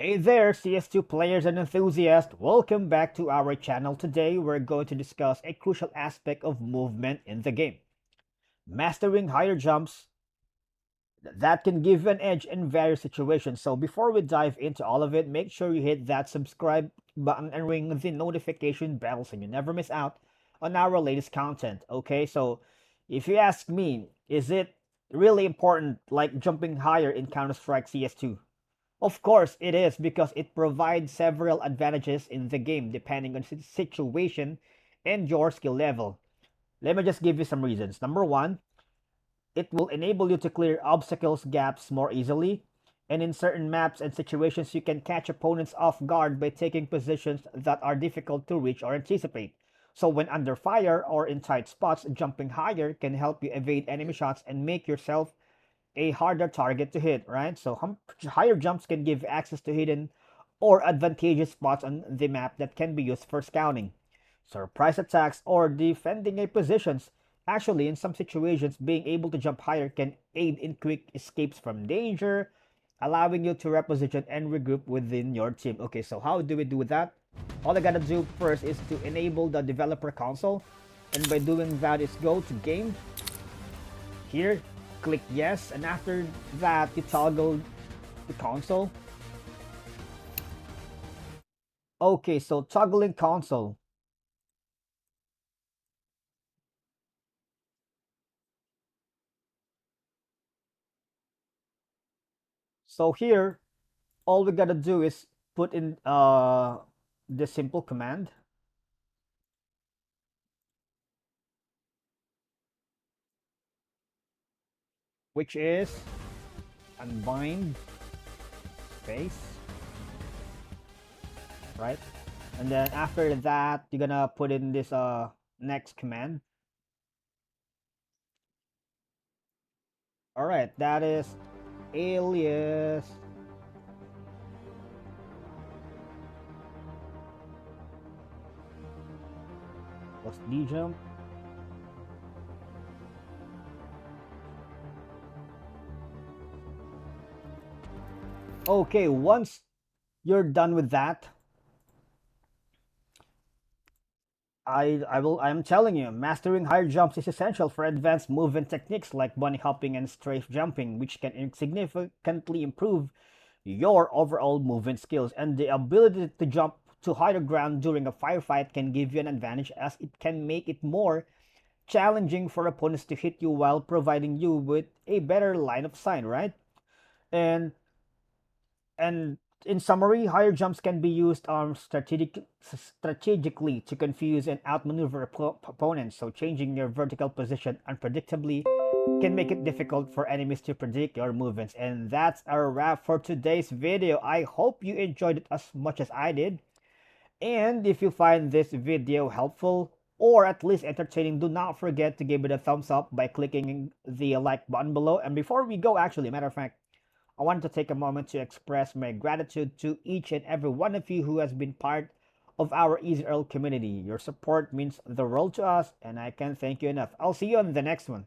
Hey there, CS2 players and enthusiasts. Welcome back to our channel. Today, we're going to discuss a crucial aspect of movement in the game. Mastering higher jumps that can give you an edge in various situations. So before we dive into all of it, make sure you hit that subscribe button and ring the notification bell so you never miss out on our latest content. Okay, so if you ask me, is it really important like jumping higher in Counter-Strike CS2? Of course, it is because it provides several advantages in the game depending on situation and your skill level. Let me just give you some reasons. Number one, it will enable you to clear obstacles gaps more easily. And in certain maps and situations, you can catch opponents off guard by taking positions that are difficult to reach or anticipate. So when under fire or in tight spots, jumping higher can help you evade enemy shots and make yourself a harder target to hit, right? So higher jumps can give access to hidden or advantageous spots on the map that can be used for scouting, surprise attacks, or defending a positions. Actually, in some situations, being able to jump higher can aid in quick escapes from danger, allowing you to reposition and regroup within your team. Okay, so how do we do that? All I gotta do first is to enable the developer console, and by doing that is go to game, here, click yes, and after that you toggle the console. Okay, so toggling console. So here, all we gotta do is put in the simple command, which is unbind space, right? And then after that, you're gonna put in this next command. All right, that is alias plus d jump. Okay, once you're done with that, I'm telling you, mastering higher jumps is essential for advanced movement techniques like bunny hopping and strafe jumping, which can significantly improve your overall movement skills. And the ability to jump to higher ground during a firefight can give you an advantage as it can make it more challenging for opponents to hit you while providing you with a better line of sight, right? And and in summary, higher jumps can be used strategically to confuse and outmaneuver opponents. So changing your vertical position unpredictably can make it difficult for enemies to predict your movements. And that's our wrap for today's video. I hope you enjoyed it as much as I did. And if you find this video helpful or at least entertaining, do not forget to give it a thumbs up by clicking the like button below. And before we go, actually, matter of fact, I wanted to take a moment to express my gratitude to each and every one of you who has been part of our Easy Earl community. Your support means the world to us, and I can't thank you enough. I'll see you on the next one.